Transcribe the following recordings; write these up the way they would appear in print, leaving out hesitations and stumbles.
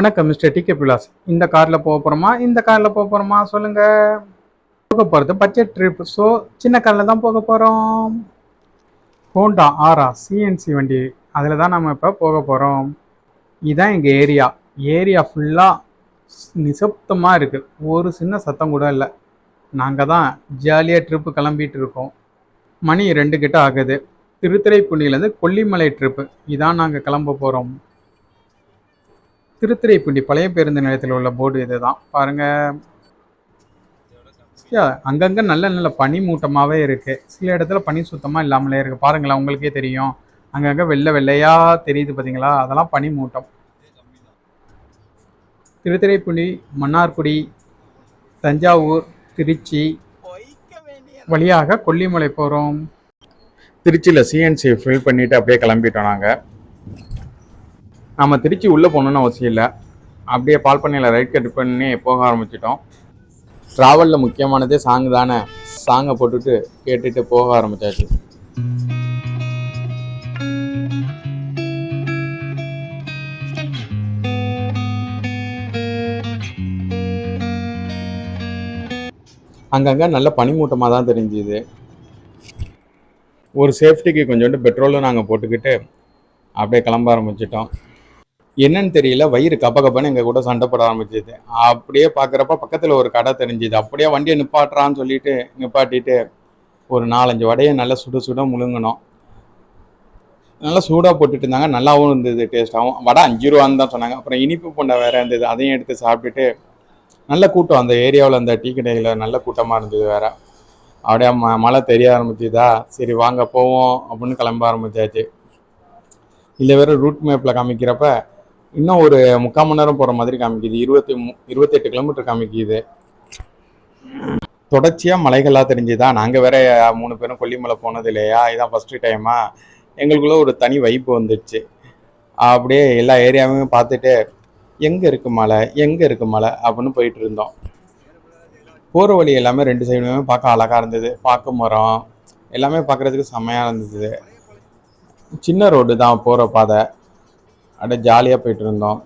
வணக்கம் mister decay பிலாஸ். இந்த காரில் போக போகிறோமா இந்த காரில் போக போகிறோமா சொல்லுங்கள். போக போகிறது பட்ஜெட் ட்ரிப். ஸோ சின்ன காரில் தான் போக போகிறோம். ஹோண்டா ஆரா சிஎன்சி வண்டி, அதில் தான் நம்ம இப்போ போக போகிறோம். இதுதான் எங்கள் ஏரியா ஃபுல்லாக நிசப்தமாக இருக்குது. ஒரு சின்ன சத்தம் கூட இல்லை. நாங்கள் தான் ஜாலியாக ட்ரிப்பு கிளம்பிட்டு இருக்கோம். மணி 2 கிட்ட ஆகுது. திருத்துறைப்பூண்டியிலேருந்து கொல்லிமலை ட்ரிப்பு. இதான் நாங்கள் கிளம்ப போகிறோம். திருத்துறைப்பூண்டி பழைய பேருந்து நிலையத்தில் உள்ள போர்டு இதுதான் பாருங்க. அங்கங்கே நல்ல நல்ல பனி மூட்டமாகவே இருக்குது. சில இடத்துல பனி சுத்தமாக இல்லாமலே இருக்குது. பாருங்களேன், உங்களுக்கே தெரியும். அங்கங்கே வெள்ளை வெள்ளையாக தெரியுது பார்த்தீங்களா, அதெல்லாம் பனி மூட்டம். திருத்துறைப்பூண்டி, மன்னார்குடி, தஞ்சாவூர், திருச்சி வழியாக கொல்லிமலை போகிறோம். திருச்சியில் சிஎன்சி ஃபில் பண்ணிவிட்டு அப்படியே கிளம்பிட்டோம். நம்ம திருச்சி உள்ளே போகணுன்னு அவசியம் இல்லை. அப்படியே பால் பண்ணையில் ரைட் கட் பண்ணி போக ஆரம்பிச்சிட்டோம். ட்ராவலில் முக்கியமானதே சாங் தானே. சாங்கை போட்டுட்டு கேட்டுட்டு போக ஆரம்பித்தாச்சு. அங்கங்கே நல்ல பனிமூட்டமாக தான் தெரிஞ்சுது. ஒரு சேஃப்டிக்கு கொஞ்சோண்டு பெட்ரோலும் நாங்கள் போட்டுக்கிட்டு அப்படியே கிளம்ப ஆரம்பிச்சிட்டோம். என்னன்னு தெரியல, வயிறு கப்பன்னு எங்கள் கூட சண்டை போட ஆரம்பிச்சிது. அப்படியே பார்க்குறப்ப பக்கத்தில் ஒரு கடை தெரிஞ்சுது. அப்படியே வண்டியை நிப்பாட்டுறான்னு சொல்லிட்டு நிப்பாட்டிட்டு ஒரு 4-5 வடையை நல்லா சுட முழுங்கினோம். நல்லா சூடாக போட்டுட்டு இருந்தாங்க. நல்லாவும் இருந்தது, டேஸ்ட்டாகவும். வடை 5 ரூபான்னு தான் சொன்னாங்க. அப்புறம் இனிப்பு பொண்டை வேறு இருந்தது, அதையும் எடுத்து சாப்பிட்டுட்டு நல்ல கூட்டம். அந்த ஏரியாவில் அந்த டீ கடையில் நல்ல கூட்டமாக இருந்தது வேறு. அப்படியே மழை தெரிய ஆரம்பிச்சுதா, சரி வாங்க போவோம் அப்படின்னு கிளம்ப ஆரம்பித்தாச்சு. இல்லை வேறு ரூட் மேப்பில் காமிக்கிறப்ப இன்னும் ஒரு 3/4 மணி நேரம் போகிற மாதிரி காமிக்குது. 28 கிலோமீட்டர் காமிக்குது. தொடர்ச்சியாக மலைகளாக தெரிஞ்சுதா. நாங்கள் வேற 3 பேரும் கொல்லிமலை போனது இல்லையா, இதான் ஃபஸ்ட்டு டைமாக. எங்களுக்குள்ள ஒரு தனி வைப்பு வந்துடுச்சு. அப்படியே எல்லா ஏரியாவையும் பார்த்துட்டு எங்கே இருக்குது மலை அப்படின்னு போயிட்டு இருந்தோம். போகிற வழி எல்லாமே 2 சைடுமே பார்க்க அழகாக இருந்தது. பார்க்க மரம் எல்லாமே பார்க்குறதுக்கு செம்மையாக இருந்தது. சின்ன ரோடு தான் போகிற பாதை. அப்படியே ஜாலியாக போயிட்டு இருந்தோம்.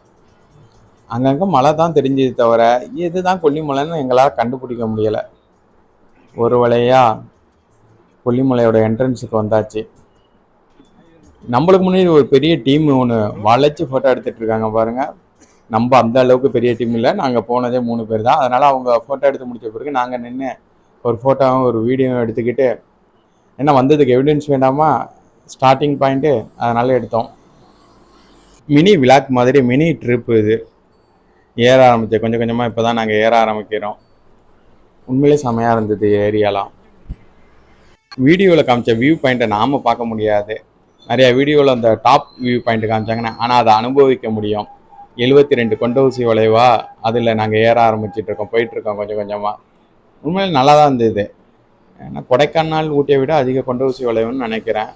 அங்கங்கே மலை தான் தெரிஞ்சது தவிர இதுதான் கொல்லிமலைன்னு எங்களால் கண்டுபிடிக்க முடியலை. ஒரு வழியாக கொல்லிமலையோட என்ட்ரன்ஸுக்கு வந்தாச்சு. நம்மளுக்கு முன்னாடி ஒரு பெரிய டீம் ஒன்று வளைச்சி ஃபோட்டோ எடுத்துகிட்டு இருக்காங்க பாருங்கள். நம்ம அந்த அளவுக்கு பெரிய டீம் இல்லை. நாங்கள் போனதே 3 பேர் தான். அதனால் அவங்க ஃபோட்டோ எடுத்து முடித்த பிறகு நாங்கள் நின்று ஒரு ஃபோட்டோவும் ஒரு வீடியோவும் எடுத்துக்கிட்டு, என்ன வந்ததுக்கு எவிடன்ஸ் வேண்டாமா, ஸ்டார்டிங் பாயிண்ட்டு, அதனால் எடுத்தோம். மினி விளாக் மாதிரி மினி ட்ரிப்பு இது. ஏற ஆரம்பித்தேன் கொஞ்சம் கொஞ்சமாக. இப்போ தான் நாங்கள் ஏற ஆரம்பிக்கிறோம். உண்மையிலே செமையாக இருந்தது ஏரியாலாம். வீடியோவில் காமிச்ச வியூ பாயிண்ட்டை நாம் பார்க்க முடியாது. நிறையா வீடியோவில் அந்த டாப் வியூ பாயிண்ட்டு காமிச்சாங்கன்னா, ஆனால் அதை அனுபவிக்க முடியும். 72 கொண்ட ஊசி வளைவா, அதில் நாங்கள் ஏற ஆரம்பிச்சிட்ருக்கோம், போயிட்டுருக்கோம் கொஞ்சம் கொஞ்சமாக. உண்மையிலே நல்லா தான் இருந்தது. ஏன்னா கொடைக்கானல் ஊட்டியை விட அதிக கொண்ட ஊசி வளைவுன்னு நினைக்கிறேன்.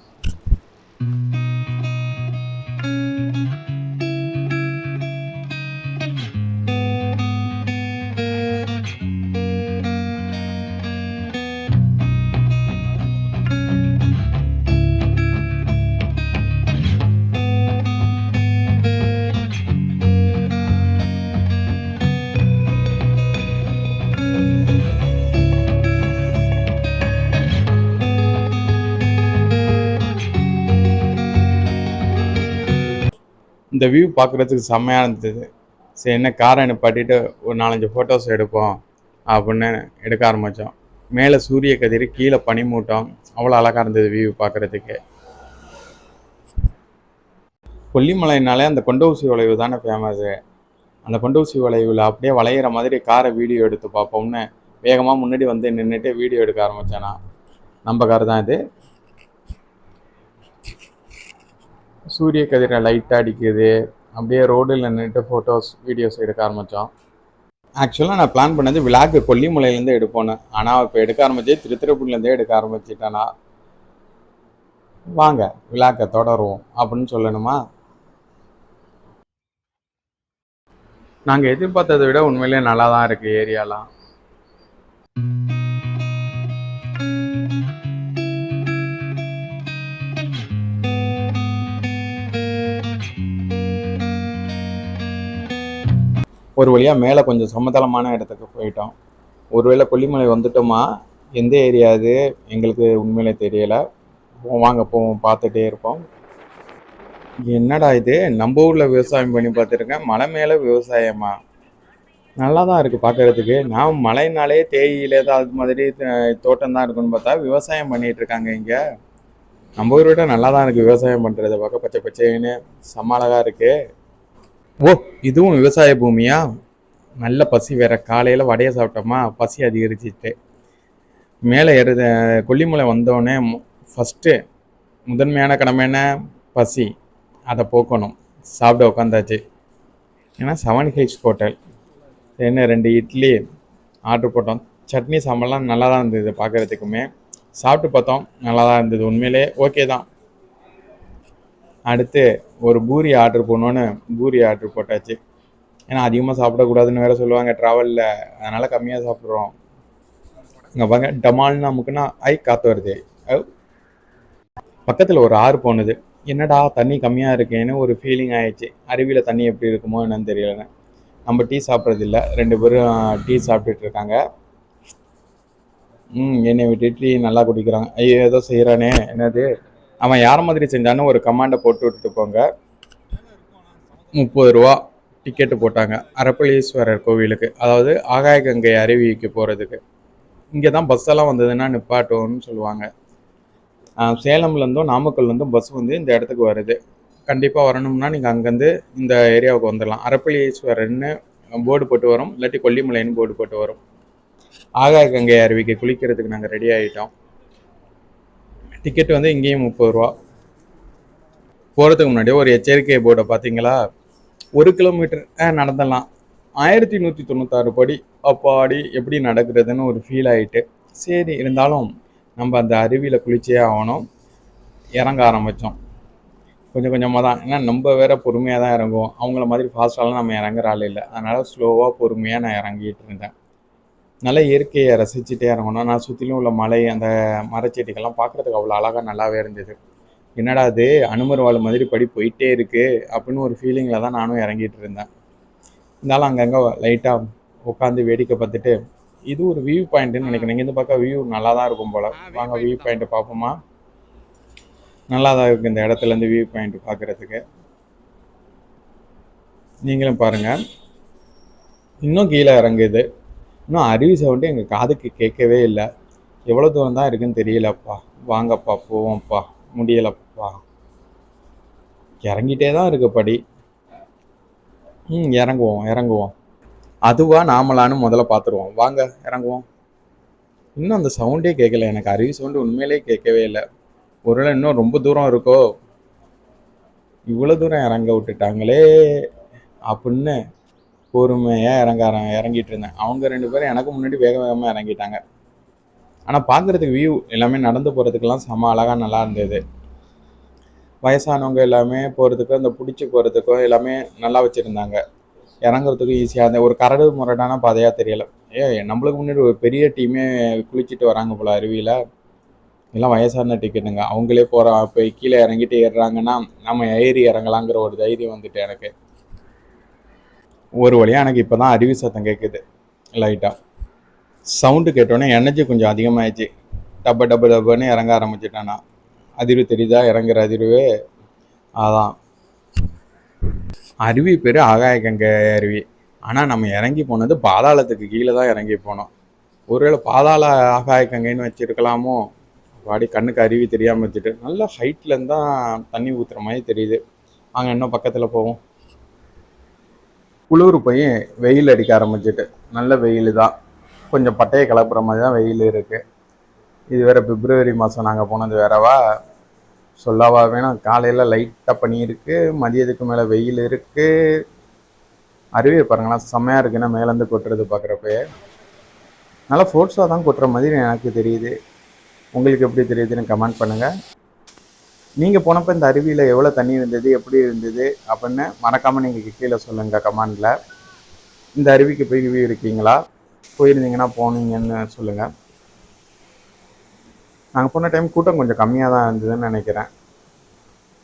இந்த வியூ பார்க்குறதுக்கு செம்மையாக இருந்தது. சரி என்ன காரை நிப்பாட்டிட்டு ஒரு 4-5 ஃபோட்டோஸ் எடுப்போம் அப்படின்னு எடுக்க ஆரம்பித்தோம். மேலே சூரிய கதிர், கீழே பனிமூட்டம், அவ்வளோ அழகாக இருந்தது வியூ பார்க்குறதுக்கு. கொல்லிமலைனாலே அந்த கொண்ட ஊசி வளைவு தானே ஃபேமஸு. அந்த கொண்ட ஊசி வளைவில் அப்படியே வளையிற மாதிரி காரை வீடியோ எடுத்து பார்ப்போம்னு வேகமாக முன்னாடி வந்து நின்றுட்டு வீடியோ எடுக்க ஆரம்பித்தேன்னா. நம்ம கார் தான் இது. சூரிய கதிரை லைட்டாக அடிக்குது. அப்படியே ரோடில் நின்றுட்டு ஃபோட்டோஸ் வீடியோஸ் எடுக்க ஆரம்பித்தோம். ஆக்சுவலாக நான் பிளான் பண்ணது விளாக்கு கொல்லிமலையிலேருந்து எடுப்போன்னு. ஆனால் இப்போ எடுக்க ஆரம்பிச்சு திருத்துறைப்பூண்டிலேருந்தே எடுக்க ஆரம்பிச்சிட்டேன்னா. வாங்க விளாக்கை தொடருவோம் அப்படின்னு சொல்லணுமா. நாங்கள் எதிர்பார்த்ததை விட உண்மையிலே நல்லா தான் இருக்குது ஏரியாலாம். ஒரு வழியாக மேலே கொஞ்சம் சமதளமான இடத்துக்கு போயிட்டோம். ஒருவேளை கொல்லிமலை வந்துட்டோமா, எந்த ஏரியா அது எங்களுக்கு உண்மையிலே தெரியலை. வாங்க போவோம், பார்த்துட்டே இருப்போம். என்னடா இது, நம்ம ஊரில் விவசாயம் பண்ணி பார்த்துருக்கேன், மலை மேலே விவசாயமா? நல்லா தான் இருக்குது பார்க்கறதுக்கு. நான் மலைனாலே தேயிலை தான் அது மாதிரி தோட்டம் தான் இருக்குன்னு பார்த்தா விவசாயம் பண்ணிகிட்டு இருக்காங்க இங்கே. நம்ம ஊரை விட நல்லா தான் இருக்குது விவசாயம் பண்ணுறது. பார்க்க பச்சை பச்சைன்னு செம்ம அழகாக இருக்குது. ஓ, இதுவும் விவசாய பூமியா? நல்ல பசி வேற, காலையில் வடையை சாப்பிட்டோமா, பசி அதிகரிச்சிட்டு மேலே ஏறுது. கொல்லிமலை வந்தோடனே ஃபஸ்ட்டு முதன்மையான கடமை என்ன? பசி, அதை போக்கணும். சாப்பிட உட்காந்தாச்சு. ஏன்னா 7 ஹில்ஸ் ஹோட்டல் என்ன 2 இட்லி ஆர்டர் போட்டோம். சட்னி சாம்பார்லாம் நல்லா தான் இருந்தது பார்க்குறதுக்குமே. சாப்பிட்டு பார்த்தோம், நல்லா தான் இருந்தது, உண்மையிலே ஓகே தான். அடுத்து ஒரு பூரி ஆர்டர் பண்ணோன்னு பூரி ஆர்டர் போட்டாச்சு. ஏன்னா அதிகமாக சாப்பிடக்கூடாதுன்னு வேறு சொல்லுவாங்க ட்ராவலில், அதனால் கம்மியாக சாப்பிட்றோம். இங்கே பாருங்க, டமால்னு நமக்குன்னா காற்று வருது. பக்கத்தில் ஒரு ஆறு போனது. என்னடா தண்ணி கம்மியாக இருக்கேன்னு ஒரு ஃபீலிங் ஆயிடுச்சு. அருவியில் தண்ணி எப்படி இருக்குமோ என்னன்னு தெரியலன்னு. நம்ம டீ சாப்பிட்றதில்ல, 2 பேரும் டீ சாப்பிட்டுட்டு இருக்காங்க. என்னை விட்டு டீ நல்லா குடிக்கிறாங்க. ஐயோ ஏதோ செய்கிறானே, என்னது அவன் யார் மாதிரி செஞ்சான்னு ஒரு கமாண்டை போட்டு விட்டுட்டு போங்க. 30 ரூபா டிக்கெட்டு போட்டாங்க அரப்பளீஸ்வரர் கோவிலுக்கு, அதாவது ஆகாய கங்கை அருவிக்கு போகிறதுக்கு. இங்கே தான் பஸ்ஸெல்லாம் வந்ததுன்னா நிப்பாட்டோன்னு சொல்லுவாங்க. சேலம்லேருந்தும் நாமக்கல்லேருந்தும் பஸ் வந்து இந்த இடத்துக்கு வருது. கண்டிப்பாக வரணும்னா நீங்கள் அங்கேருந்து இந்த ஏரியாவுக்கு வந்துடலாம். அரப்பளீஸ்வரர்னு போர்டு போட்டு வரும், இல்லாட்டி கொல்லிமலைன்னு போர்டு போட்டு வரும். ஆகாய கங்கை அருவிக்கு குளிக்கிறதுக்கு நாங்கள் ரெடி ஆகிட்டோம். டிக்கெட் வந்து இங்கேயும் 30 ரூபா. போகிறதுக்கு முன்னாடி ஒரு எச்சரிக்கை போர்டை பார்த்தீங்களா? 1 கிலோமீட்டர் நடந்துடலாம், 1196 படி. அப்பாடி எப்படி நடக்கிறதுன்னு ஒரு ஃபீல் ஆகிட்டு, சரி இருந்தாலும் நம்ம அந்த அருவியில் குளிச்சே ஆகணும். இறங்க ஆரம்பித்தோம் கொஞ்சம் கொஞ்சமாக தான். ஏன்னா நம்ம வேற பொறுமையாக தான் இறங்குவோம், அவங்கள மாதிரி ஃபாஸ்ட்டாலாம் நம்ம இறங்குற ஆள் இல்லை. அதனால் ஸ்லோவாக பொறுமையாக நான் இறங்கிட்டு இருந்தேன். நல்லா இயற்கையை ரசிச்சுட்டே இறங்கணும். நான் சுற்றிலும் உள்ள மலை, அந்த மரச்செடிகள்லாம் பார்க்குறதுக்கு அவ்வளோ அழகாக நல்லாவே இருந்தது. என்னடா அது அனுமர் வாழ் மாதிரி படி போயிட்டே இருக்குது அப்படின்னு ஒரு ஃபீலிங்கில் தான் நானும் இறங்கிட்டு இருந்தேன். இருந்தாலும் அங்கங்கே லைட்டாக உட்காந்து வேடிக்கை பார்த்துட்டு, இது ஒரு வியூ பாயிண்ட்டுன்னு நினைக்கிறேன். இங்கேருந்து பார்க்க வியூ நல்லா தான் இருக்கும் போல். வாங்க வியூ பாயிண்ட்டு பார்ப்போமா? நல்லா தான் இருக்குது இந்த இடத்துலேருந்து வியூ பாயிண்ட் பார்க்குறதுக்கு. நீங்களும் பாருங்கள். இன்னும் கீழே இறங்குது. இன்னும் அருவி சவுண்டு எங்கள் காதுக்கு கேட்கவே இல்லை. எவ்வளோ தூரம் தான் இருக்குன்னு தெரியலப்பா. வாங்கப்பா போவோம்ப்பா, முடியலப்பா. இறங்கிட்டே தான் இருக்கு படி. இறங்குவோம் இறங்குவோம். அதுவா நாமளான்னு முதல்ல பார்த்துருவோம். வாங்க இறங்குவோம். இன்னும் அந்த சவுண்டே கேட்கல எனக்கு. அருவி சவுண்டு உண்மையிலே கேட்கவே இல்லை. ஒருவேளை இன்னும் ரொம்ப தூரம் இருக்கோ, இவ்வளோ தூரம் இறங்க விட்டுட்டாங்களே அப்படின்னு பொறுமையாக இறங்கிட்டு இருந்தேன். அவங்க 2 பேரும் எனக்கு முன்னாடி வேக வேகமாக இறங்கிட்டாங்க. ஆனால் பார்க்குறதுக்கு வியூ எல்லாமே நடந்து போகிறதுக்கெல்லாம் செம அழகாக நல்லா இருந்தது. வயசானவங்க எல்லாமே போகிறதுக்கும் அந்த பிடிச்சி போகிறதுக்கும் எல்லாமே நல்லா வச்சுருந்தாங்க. இறங்குறதுக்கும் ஈஸியாக இருந்தது. ஒரு கரடு முரடான பாதையாக தெரியலை. நம்மளுக்கு முன்னாடி ஒரு பெரிய டீமே குளிச்சுட்டு வராங்க போல் அருவியில். எல்லாம் வயசான டிக்கெட்டுங்க. அவங்களே போய் கீழே இறங்கிட்டு ஏறுறாங்கன்னா நம்ம ஏறி இறங்கலாங்கிற ஒரு தைரியம் வந்துட்டு எனக்கு. ஒரு வழியாக எனக்கு இப்போ தான் அருவி சத்தம் கேட்குது லைட்டாக. சவுண்டு கேட்டோன்னே எனர்ஜி கொஞ்சம் அதிகமாகிடுச்சு. டப்புன்னு இறங்க ஆரம்பிச்சிட்டேன் நான். அதிர்வு தெரியுதா? இறங்குற அதிர்வு அதான். அருவி பேர் ஆகாய கங்கை அருவி. ஆனால் நம்ம இறங்கி போனது பாதாளத்துக்கு கீழே தான் இறங்கி போனோம். ஒருவேளை பாதாள ஆகாய கங்கைன்னு வச்சுருக்கலாமோ. வாடி கண்ணுக்கு அருவி தெரியாமல் வச்சுட்டு நல்லா ஹைட்லேருந்து தான் தண்ணி ஊற்றுற மாதிரி தெரியுது. அங்கே இன்னும் பக்கத்தில் போவோம். குளிர் போய் வெயில் அடிக்க ஆரம்பிச்சிட்டு, நல்ல வெயில் தான். கொஞ்சம் பட்டையை கிளப்புற மாதிரி தான் வெயில் இருக்குது. இது வேறு பிப்ரவரி மாதம் நாங்கள் போனது வேறவா சொல்லவா வேணும். காலையில் லைட்டாக பனி இருக்குது, மதியத்துக்கு மேலே வெயில் இருக்குது. அருவியை பாருங்களா, செம்மையாக இருக்குன்னா மேலேருந்து கொட்டுறது பார்க்குறப்ப. நல்லா ஃபோர்ஸாக தான் கொட்டுற மாதிரி எனக்கு தெரியுது. உங்களுக்கு எப்படி தெரியுதுன்னு கமெண்ட் பண்ணுங்கள். நீங்கள் போனப்போ இந்த அருவியில் எவ்வளோ தண்ணி இருந்தது, எப்படி இருந்தது அப்படின்னு மறக்காமல் நீங்கள் கீழே சொல்லுங்கள் கமெண்டில். இந்த அருவிக்கு போய் இருக்கீங்களா? போயிருந்தீங்கன்னா போனீங்கன்னு சொல்லுங்கள். நாங்கள் போன டைம் கூட்டம் கொஞ்சம் கம்மியாக தான் இருந்ததுன்னு நினைக்கிறேன்.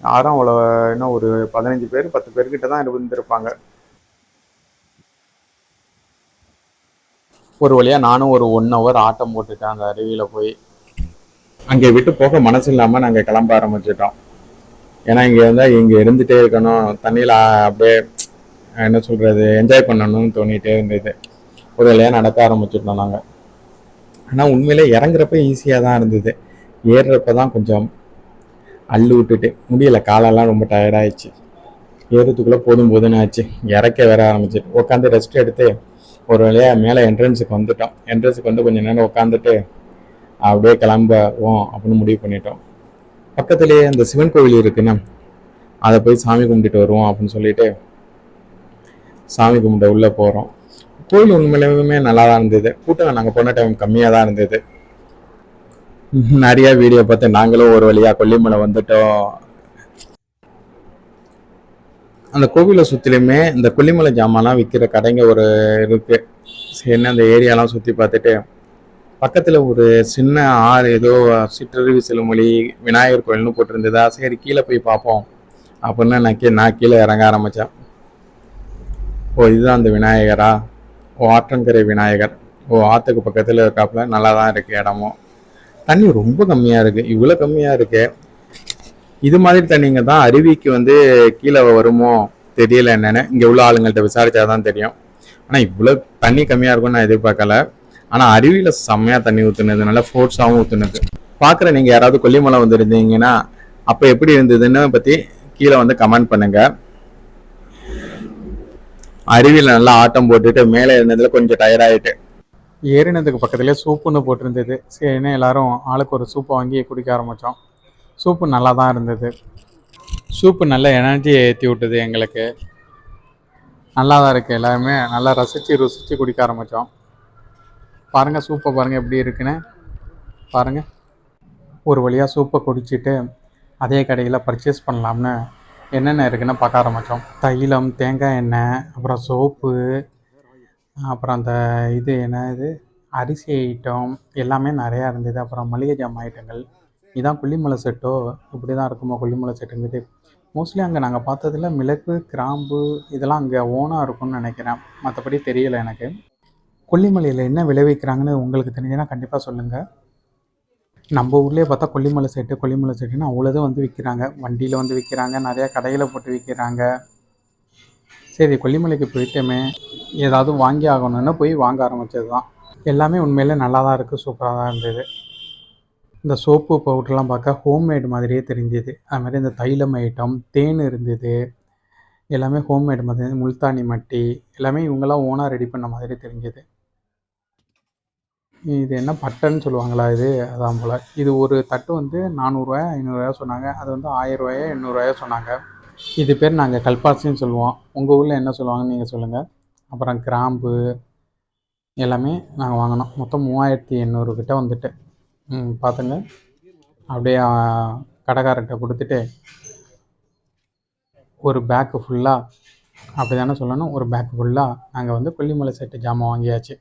யாரும் அவ்வளோ, இன்னும் ஒரு 15 பேர் 10 பேர்கிட்ட தான் இருந்திருப்பாங்க. ஒரு வழியாக நானும் ஒரு 1 ஹவர் ஆட்டம் போட்டுட்டேன் அந்த அருவியில் போய். அங்கே விட்டு போக மனசு இல்லாமல் நாங்கள் கிளம்ப ஆரம்பிச்சிட்டோம். ஏன்னா இங்கே இருந்தால் இங்கே இருந்துகிட்டே இருக்கணும், தண்ணியில் அப்படியே என்ன சொல்கிறது என்ஜாய் பண்ணணும்னு தோணிகிட்டே இருந்தது. ஒரு வழியாக நடக்க ஆரம்பிச்சிட்டோம் நாங்கள். ஆனால் உண்மையிலே இறங்குறப்ப ஈஸியாக தான் இருந்தது, ஏறுறப்ப தான் கொஞ்சம் அள்ளு விட்டுட்டு முடியலை, காலெல்லாம் ரொம்ப டயர்டாயிடுச்சு. ஏறுறதுக்குள்ளே போதும் போதுன்னு ஆச்சு, இறக்க வேற ஆரம்பிச்சிட்டு உட்காந்து ரெஸ்ட் எடுத்து ஒரு வழியாக மேலே என்ட்ரன்ஸுக்கு வந்துட்டோம். என்ட்ரன்ஸுக்கு வந்து கொஞ்சம் நேரம் உட்காந்துட்டு அப்படியே கிளம்புவோம் அப்படின்னு முடிவு பண்ணிட்டோம். பக்கத்துலேயே அந்த சிவன் கோவில் இருக்குன்னா அதை போய் சாமி கும்பிட்டுட்டு வருவோம் அப்படின்னு சொல்லிட்டு சாமி கும்பிட்ட உள்ளே போகிறோம். கோயில் உண்மையிலுமே நல்லா தான் இருந்தது. கூட்டம் நாங்கள் போன டைம் கம்மியாக தான் இருந்தது. நிறைய வீடியோ பார்த்து நாங்களும் ஒரு வழியாக கொல்லிமலை வந்துட்டோம். அந்த கோவிலை சுற்றிலுமே இந்த கொல்லிமலை ஜாமான்லாம் விற்கிற கடைங்க ஒரு இருக்குது. சரின்னு அந்த ஏரியாலாம் சுற்றி பார்த்துட்டு பக்கத்தில் ஒரு சின்ன ஆறு ஏதோ சிற்றருவி செல்லுமொழி விநாயகர் கோயில்னு போட்டிருந்ததா, சரி கீழே போய் பார்ப்போம் அப்படின்னு நான் கீழே இறங்க ஆரம்பித்தேன். ஓ இதுதான் அந்த விநாயகரா, ஓ ஆற்றங்கரை விநாயகர், ஓ ஆற்றுக்கு பக்கத்தில் இருக்காப்புல, நல்லா தான் இருக்குது இடமும். தண்ணி ரொம்ப கம்மியாக இருக்குது. இவ்வளோ கம்மியாக இருக்குது, இது மாதிரி தண்ணிங்க தான் அருவிக்கு வந்து கீழே வருமோ தெரியல என்னென்னு. இங்கே உள்ள ஆளுங்கள்ட்ட விசாரிச்சா தான் தெரியும். ஆனால் இவ்வளோ தண்ணி கம்மியாக இருக்கும்னு நான் எதிர்பார்க்கல. ஆனால் அருவியில் செம்மையாக தண்ணி ஊற்றுனது, நல்லா ஃபோர்ஸாகவும் ஊற்றுனது. பார்க்குற நீங்கள் யாராவது கொல்லிமலை வந்துருந்தீங்கன்னா அப்போ எப்படி இருந்ததுன்னு பற்றி கீழே வந்து கமெண்ட் பண்ணுங்கள். அருவியில் நல்லா ஆட்டம் போட்டுட்டு மேலே இருந்ததில் கொஞ்சம் டயர்டாயிட்டு ஏறினதுக்கு பக்கத்துலேயே சூப்புன்னு போட்டிருந்தது. சரின்னு எல்லாரும் ஆளுக்கு ஒரு சூப்பை வாங்கி குடிக்க ஆரம்பித்தோம். சூப்பு நல்லா தான் இருந்தது. சூப்பு நல்ல எனர்ஜியை ஏற்றி விட்டுது எங்களுக்கு, நல்லா தான் இருக்குது. எல்லாருமே நல்லா ருசித்து குடிக்க ஆரம்பித்தோம். பாருங்கள் சூப்பை பாருங்கள் எப்படி இருக்குன்னு பாருங்கள். ஒரு வழியாக சூப்பை குடிச்சிட்டு அதே கடையில் பர்ச்சேஸ் பண்ணலாம்னு என்னென்ன இருக்குன்னு பார்க்க ஆரம்பித்தோம். தைலம், தேங்காய் எண்ணெய், அப்புறம் சோப்பு, அப்புறம் அந்த இது அரிசி ஐட்டம் எல்லாமே நிறையா இருந்தது. அப்புறம் மளிகை ஜாமான் ஐட்டங்கள். இதான் கொல்லிமலை செட்டோ, இப்படி தான் இருக்குமோ கொல்லிமலை செட்டுங்கிறது. மோஸ்ட்லி அங்கே நாங்கள் பார்த்ததில் மிளகு, கிராம்பு இதெல்லாம் அங்கே ஓனாக இருக்கும்னு நினைக்கிறேன், மற்றபடி தெரியலை எனக்கு. கொல்லிமலையில் என்ன விளைவிக்கிறாங்கன்னு உங்களுக்கு தெரிஞ்சுன்னா கண்டிப்பாக சொல்லுங்கள். நம்ம ஊர்லேயே பார்த்தா கொல்லிமலை செட்டுன்னு அவ்வளோதான் வந்து விற்கிறாங்க. வண்டியில் வந்து விற்கிறாங்க, நிறையா கடையில் போட்டு விற்கிறாங்க. சரி கொல்லிமலைக்கு போயிட்டோமே ஏதாவது வாங்கி ஆகணும்னு போய் வாங்க ஆரம்பித்தது தான். எல்லாமே உண்மையிலே நல்லா தான் இருக்குது, சூப்பராக தான் இருந்தது. இந்த சோப்பு பவுடர்லாம் பார்க்க ஹோம்மேடு மாதிரியே தெரிஞ்சுது. அதுமாதிரி இந்த தைலம் ஐட்டம், தேன் இருந்தது, எல்லாமே ஹோம்மேடு மாதிரி. முல்தானி மட்டி எல்லாமே இவங்கெல்லாம் ஓனாக ரெடி பண்ண மாதிரி தெரிஞ்சுது. இது என்ன பட்டைன்னு சொல்லுவாங்களா இது, அதான் போல். இது ஒரு தட்டு வந்து 400 500 சொன்னாங்க. அது வந்து 1000 800 சொன்னாங்க. இது பேர் நாங்கள் கல்பாசின்னு சொல்லுவோம். உங்கள் ஊரில் என்ன சொல்லுவாங்கன்னு நீங்கள் சொல்லுங்கள். அப்புறம் கிராம்பு எல்லாமே நாங்கள் வாங்கினோம். மொத்தம் 3800 கிட்ட வந்துட்டு பார்த்துங்க. அப்படியே கடைக்காரர்கிட்ட கொடுத்துட்டு ஒரு பேக்கு ஃபுல்லாக, அப்படி தானே சொல்லணும், ஒரு பேக்கு ஃபுல்லாக நாங்கள் வந்து கொல்லிமலை செட்டு ஜாமான் வாங்கியாச்சு.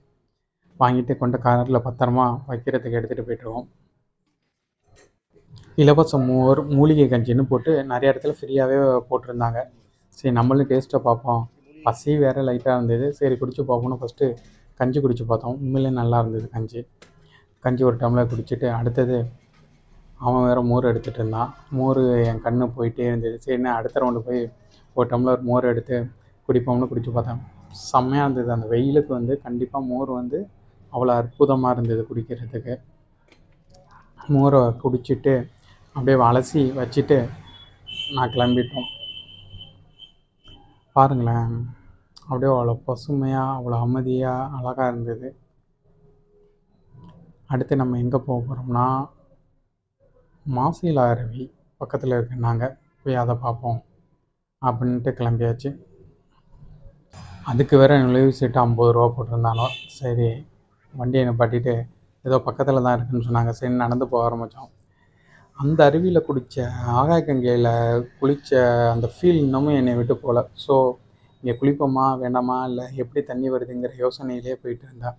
வாங்கிட்டு கொண்டு காரில் பத்திரமா வைக்கிறதுக்கு எடுத்துகிட்டு போய்ட்டுருவோம். இலவச மோர், மூலிகை கஞ்சின்னு போட்டு நிறைய இடத்துல ஃப்ரீயாகவே போட்டிருந்தாங்க. சரி நம்மளும் டேஸ்ட்டை பார்ப்போம், பசி வேறு லைட்டாக இருந்தது, சரி குடிச்சு பார்ப்போம்னு ஃபஸ்ட்டு கஞ்சி குடிச்சு பார்த்தோம். உண்மையிலே நல்லா இருந்தது கஞ்சி ஒரு டம்ளர் குடிச்சிட்டு அடுத்தது அவன் வேறு மோர் எடுத்துகிட்டு இருந்தான். மோர் என் கண்ணு போயிட்டே இருந்தது. சரிண்ணே அடுத்த ரவுண்டு போய் ஒரு டம்ளர் மோர் எடுத்து குடிப்போம்னு குடிச்சு பார்த்தேன். செம்மையாக இருந்தது. அந்த வெயிலுக்கு வந்து கண்டிப்பாக மோர் வந்து அவ்வளோ அற்புதமாக இருந்தது குடிக்கிறதுக்கு. மோரை குடிச்சிட்டு அப்படியே அலசி வச்சுட்டு நான் கிளம்பிட்டோம். பாருங்களேன், அப்படியே அவ்வளோ பசுமையாக, அவ்வளோ அமைதியாக, அழகாக இருந்தது. அடுத்து நம்ம எங்கே போக போகிறோம்னா மாசிலா அருவி பக்கத்தில் இருக்கு. நாங்கள் போய் அதை பார்ப்போம் அப்படின்ட்டு கிளம்பியாச்சு. அதுக்கு வேறு நுழைவு சீட்டு 50 ரூபா போட்டிருந்தானோ. சரி வண்டியை நிப்பாட்டிட்டு ஏதோ பக்கத்தில் தான் இருக்குதுன்னு சொன்னாங்க. சரி நடந்து போக ஆரம்பித்தோம். அந்த அருவியில் குடித்த ஆகாய கங்கையில் குளித்த அந்த ஃபீல் இன்னமும் என்னை விட்டு போகல. ஸோ இங்கே குளிப்போமா வேண்டாமா, இல்லை எப்படி தண்ணி வருதுங்கிற யோசனையிலே போயிட்டு இருந்தேன்.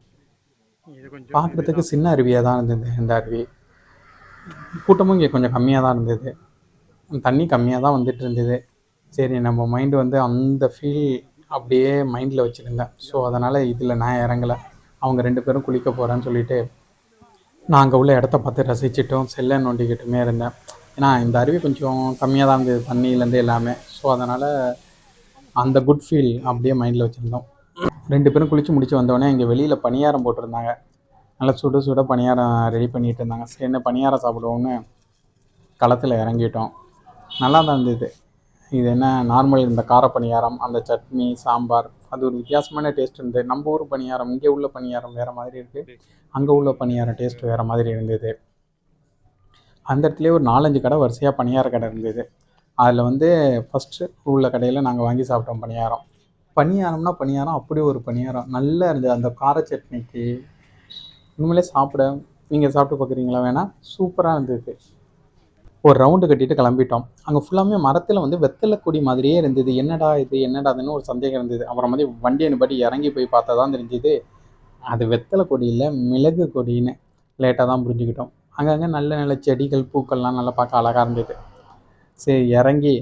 பார்க்குறதுக்கு சின்ன அருவியாக தான் இருந்தது இந்த அருவி. கூட்டமும் இங்கே கொஞ்சம் கம்மியாக தான் இருந்தது, தண்ணி கம்மியாக தான் வந்துட்டு இருந்தது. சரி நம்ம மைண்டு வந்து அந்த ஃபீல் அப்படியே மைண்டில் வச்சுருந்தேன். ஸோ அதனால் இதில் நான் இறங்கலை. அவங்க 2 பேரும் குளிக்க போகிறேன்னு சொல்லிட்டு நான் அங்கே உள்ள இடத்த பார்த்து ரசிச்சிட்டும் செல்லை நோண்டிக்கிட்டுமே இருந்தேன். ஏன்னா இந்த அருவி கொஞ்சம் கம்மியாக தான் இருந்தது தண்ணியிலேருந்து எல்லாமே. ஸோ அதனால் அந்த குட் ஃபீல் அப்படியே மைண்டில் வச்சுருந்தோம். 2 பேரும் குளித்து முடிச்சு வந்தோடனே இங்கே வெளியில் பணியாரம் போட்டிருந்தாங்க. நல்லா சுட சுட பணியாரம் ரெடி பண்ணிகிட்டு இருந்தாங்க. சரின்னு பணியாரம் சாப்பிடுவோம்னு களத்தில் இறங்கிட்டோம். நல்லா தான் இருந்தது. இது என்ன நார்மல் இந்த கார பணியாரம், அந்த சட்னி, சாம்பார், அது ஒரு வித்தியாசமான டேஸ்ட் இருந்தது. நம்ம ஊர் பணியாரம், இங்கே உள்ள பணியாரம் வேறு மாதிரி இருக்குது, அங்கே உள்ள பணியாரம் டேஸ்ட் வேறு மாதிரி இருந்தது. அந்த இடத்துலேயே ஒரு 4-5 கடை வரிசையாக பணியார கடை இருந்தது. அதில் வந்து ஃபஸ்ட்டு உள்ள கடையில் நாங்கள் வாங்கி சாப்பிட்டோம் பணியாரம். பணியாரம்னா பணியாரம், அப்படியே ஒரு பணியாரம் நல்லா இருந்தது. அந்த கார சட்னிக்கு உண்மையிலே சாப்பிட நீங்கள் சாப்பிட்டு பார்க்குறீங்களா வேணால், சூப்பராக இருந்தது. ஒரு ரவுண்டு கட்டிட்டு கிளம்பிட்டோம். அங்கே ஃபுல்லாமே மரத்தில் வந்து வெத்தலை கொடி மாதிரியே இருந்தது. என்னடா இது என்னடாதுன்னு ஒரு சந்தேகம் இருந்தது. அப்புறம் வந்து வண்டியை நிப்பாட்டி இறங்கி போய் பார்த்தா தான் தெரிஞ்சுது அது வெத்தலை கொடி இல்லை, மிளகு கொடின்னு. லேட்டாக தான் புரிஞ்சுக்கிட்டோம். அங்கங்கே நல்ல நல்ல செடிகள் பூக்கள்லாம் நல்லா பார்க்க அழகாக இருந்தது. சரி இறங்கி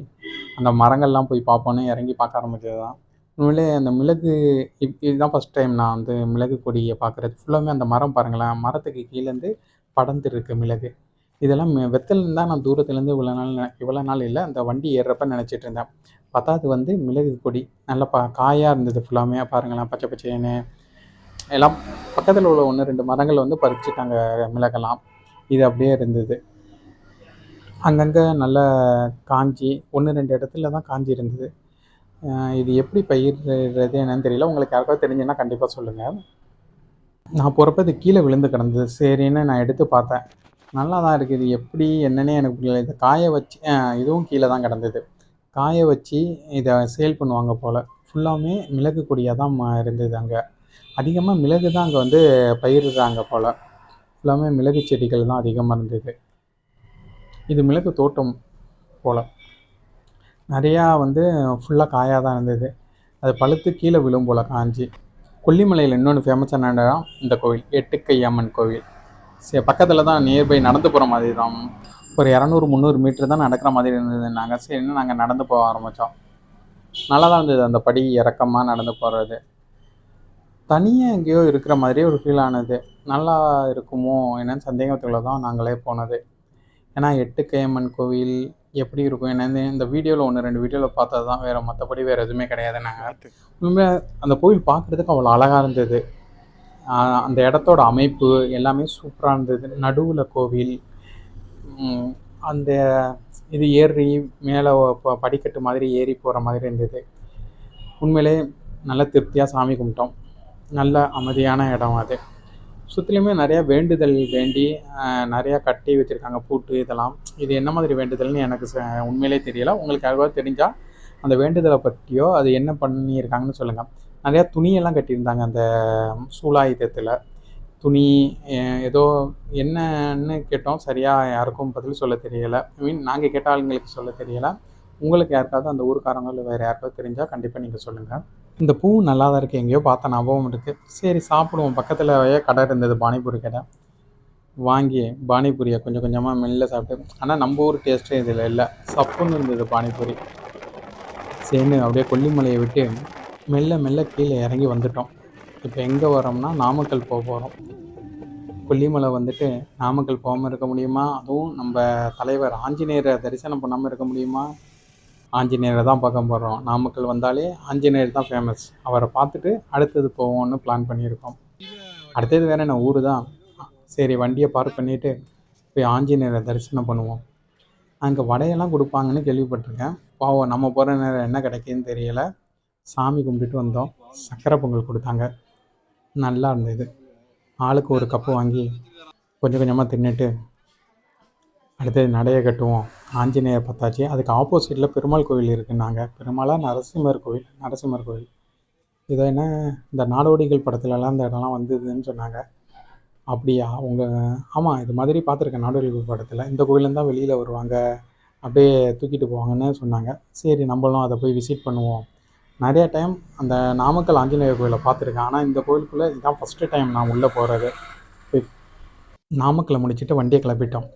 அந்த மரங்கள்லாம் போய் பார்ப்போன்னு இறங்கி பார்க்க ஆரம்பிச்சது தான். உண்மையிலே அந்த மிளகு இதுதான் ஃபஸ்ட் டைம் நான் வந்து மிளகு கொடியை பார்க்குறது. ஃபுல்லாமே அந்த மரம் பாருங்களேன், மரத்துக்கு கீழேருந்து படர்ந்துருக்கு மிளகு. இதெல்லாம் வெத்தலைன்னு தான் நான் தூரத்துலேருந்து இவ்வளோ நாள் இல்லை, அந்த வண்டி ஏறுறப்ப நினச்சிட்டு இருந்தேன். பார்த்தா அது வந்து மிளகு கொடி. நல்லா காயாக இருந்தது ஃபுல்லாமே பாருங்களேன், பச்சை பச்சைன்னு. எல்லாம் பக்கத்தில் உள்ள 1-2 மரங்கள் வந்து பறிச்சுட்டாங்க மிளகெல்லாம். இது அப்படியே இருந்தது. அங்கங்கே நல்லா காஞ்சி 1-2 இடத்துல தான் காஞ்சி இருந்தது. இது எப்படி பயிரிடுறது என்னன்னு தெரியல. உங்களுக்கு யாருக்காவது தெரிஞ்சுன்னா கண்டிப்பாக சொல்லுங்கள். நான் போகிறப்ப இது கீழே விழுந்து கிடந்தது. சரின்னு நான் எடுத்து பார்த்தேன். நல்லா தான் இருக்குது. எப்படி என்னன்னே எனக்கு புரியல. இதை காய வச்சு இதுவும் கீழே தான் கிடந்தது. காய வச்சு இதை சேல் பண்ணுவாங்க போல். ஃபுல்லாமே மிளகு கொடியாக தான் இருந்தது அங்கே. அதிகமாக மிளகு தான் அங்கே வந்து பயிரிடுறாங்க போல். ஃபுல்லாமே மிளகு செடிகள் தான் அதிகமாக இருந்தது. இது மிளகு தோட்டம் போல். நிறையா வந்து ஃபுல்லாக காயாக தான் இருந்தது. அது பழுத்து கீழே விழும் போல் காஞ்சி. கொல்லிமலையில் இன்னொன்று ஃபேமஸான இடம் இந்த கோவில், எட்டுக்கை அம்மன் கோவில். சரி பக்கத்தில் தான், நியர்பை நடந்து போகிற மாதிரி தான். ஒரு 200-300 மீட்டர் தான் நடக்கிற மாதிரி இருந்ததுன்னாங்க. சரின்னு நாங்கள் நடந்து போக ஆரம்பித்தோம். நல்லா தான் இருந்தது அந்த படி இறக்கமாக நடந்து போகிறது. தனியாக எங்கேயோ இருக்கிற மாதிரியே ஒரு ஃபீல் ஆனது. நல்லா இருக்குமோ என்னன்னு சந்தேகத்தில் தான் நாங்களே போனது. ஏன்னா எட்டுக்கையம்மன் கோவில் எப்படி இருக்கும் என்னன்னு இந்த வீடியோவில் 1-2 வீடியோவில் பார்த்தது தான், வேறு மற்றபடி வேறு எதுவுமே கிடையாது. நாங்கள் உண்மையாக அந்த கோவில் பார்க்குறதுக்கு அவ்வளோ அழகாக இருந்தது. அந்த இடத்தோட அமைப்பு எல்லாமே சூப்பராக இருந்தது. நடுவில் கோவில், அந்த இது ஏறி மேலே படிக்கட்டு மாதிரி ஏறி போகிற மாதிரி இருந்தது. உண்மையிலே நல்ல திருப்தியாக சாமி கும்பிட்டோம். நல்ல அமைதியான இடம் அது. சுற்றிலுமே நிறையா வேண்டுதல் வேண்டி நிறையா கட்டி வச்சுருக்காங்க பூட்டு இதெல்லாம். இது என்ன மாதிரி வேண்டுதல்னு எனக்கு உண்மையிலே தெரியலை. உங்களுக்கு யாருக்காவது தெரிஞ்சால் அந்த வேண்டுதலை பற்றியோ அது என்ன பண்ணியிருக்காங்கன்னு சொல்லுங்கள். நிறையா துணியெல்லாம் கட்டியிருந்தாங்க அந்த சூலாயுதத்தில். துணி ஏதோ என்னன்னு கேட்டோம், சரியாக யாருக்கும் பதில் சொல்ல தெரியலை. நாங்கள் கேட்ட ஆளுங்களுக்கு சொல்ல தெரியலை. உங்களுக்கு யாருக்காவது அந்த ஊருக்காரங்க இல்லை வேறு யாருக்காவது தெரிஞ்சால் கண்டிப்பாக நீங்கள் சொல்லுங்கள். இந்த பூ நல்லா தான் இருக்குது, எங்கேயோ பார்த்த ஞாபகம் இருக்குது. சரி சாப்பிடுவோம். பக்கத்தில் கடை இருந்தது, பானிபூரி கடை. வாங்கி பானிபூரியை கொஞ்சம் கொஞ்சமாக மெல்ல சாப்பிட்டு, ஆனால் நம்ம ஊர் டேஸ்ட்டே இதில் இல்லை, சப்புன்னு இருந்தது பானிபூரி. சரின்னு அப்படியே கொல்லிமலையை விட்டு மெல்ல மெல்ல கீழே இறங்கி வந்துட்டோம். இப்போ எங்கே வரோம்னா நாமக்கல் போக போகிறோம். கொல்லிமலை வந்துட்டு நாமக்கல் போகாமல் இருக்க முடியுமா? அதுவும் நம்ம தலைவர் ஆஞ்சநேயரை தரிசனம் பண்ணாமல் இருக்க முடியுமா? ஆஞ்சநேயரை தான் பார்க்க போகிறோம். நாமக்கல் வந்தாலே ஆஞ்சநேயர் தான் ஃபேமஸ். அவரை பார்த்துட்டு அடுத்தது போவோம்னு பிளான் பண்ணியிருக்கோம். அடுத்தது வேறு என்ன ஊர் தான். சரி வண்டியை பார்க் பண்ணிவிட்டு போய் ஆஞ்சநேயரை தரிசனம் பண்ணுவோம். அங்கே வடையெல்லாம் கொடுப்பாங்கன்னு கேள்விப்பட்டிருக்கேன். பாவம் நம்ம போகிற நேரம் என்ன கிடைக்குதுன்னு தெரியலை. சாமி கும்பிட்டுட்டு வந்தோம். சக்கரை பொங்கல் கொடுத்தாங்க, நல்லா இருந்தது. ஆளுக்கு ஒரு கப்பு வாங்கி கொஞ்சம் கொஞ்சமாக தின்னுட்டு அடுத்தது நடையை கட்டுவோம். ஆஞ்சநேயர் பார்த்தாச்சு. அதுக்கு ஆப்போசிட்டில் பெருமாள் கோவில் இருக்குன்னாங்க. பெருமாளா நரசிம்மர் கோவில், நரசிம்மர் கோவில். இதை என்ன இந்த நாடோடிகள் படத்துலலாம் இந்த இடம்லாம் வந்ததுன்னு சொன்னாங்க. அப்படியா? ஆமாம், இது மாதிரி பார்த்துருக்கேன் நாடோடிகள் படத்தில். இந்த கோயிலேருந்து தான் வெளியில் வருவாங்க, அப்படியே தூக்கிட்டு போவாங்கன்னு சொன்னாங்க. சரி நம்மளும் அதை போய் விசிட் பண்ணுவோம். நிறையா டைம் அந்த நாமக்கல் ஆஞ்சநேயர் கோயிலை பார்த்துருக்கேன், ஆனால் இந்த கோயிலுக்குள்ளே இதுதான் ஃபஸ்ட்டு டைம் நான் உள்ளே போகிறது. நாமக்கலை முடிச்சுட்டு வண்டியை கிளப்பிட்டோம்.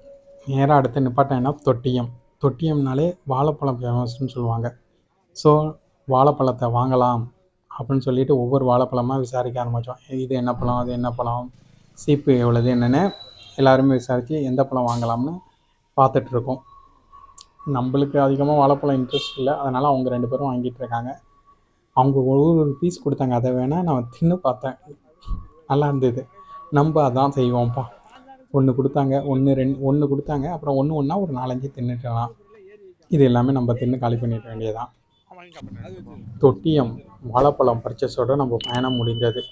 நேராக அடுத்து நிப்பாட்டம்னா தொட்டியம். தொட்டியம்னாலே வாழைப்பழம் ஃபேமஸ்ன்னு சொல்லுவாங்க. ஸோ வாழைப்பழத்தை வாங்கலாம் அப்படின்னு சொல்லிட்டு ஒவ்வொரு வாழைப்பழமாக விசாரிக்க ஆரம்பித்தோம். இது என்ன பழம், அது என்ன பழம், சீப்பு எவ்வளோது என்னென்னு எல்லாருமே விசாரித்து எந்த பழம் வாங்கலாம்னு பார்த்துட்ருக்கோம். நம்மளுக்கு அதிகமாக வாழைப்பழம் இன்ட்ரெஸ்ட் இல்லை, அதனால் அவங்க 2 பேரும் வாங்கிட்டு இருக்காங்க. அவங்க ஒரு பீஸ் கொடுத்தாங்க, அதை வேணால் நான் தின்னு பார்த்தேன், நல்லா இருந்தது. நம்ம அதான் செய்வோம்ப்பா. ஒன்று கொடுத்தாங்க, ஒன்று கொடுத்தாங்க, அப்புறம் ஒன்று ஒன்றா ஒரு 4-5 தின்னுட்டலாம். இது எல்லாமே நம்ம தின்னு காலி பண்ணிட வேண்டியதான். தொட்டியம் வாழைப்பழம் பர்ச்சேஸோடு நம்ம பயணம் முடிந்தது.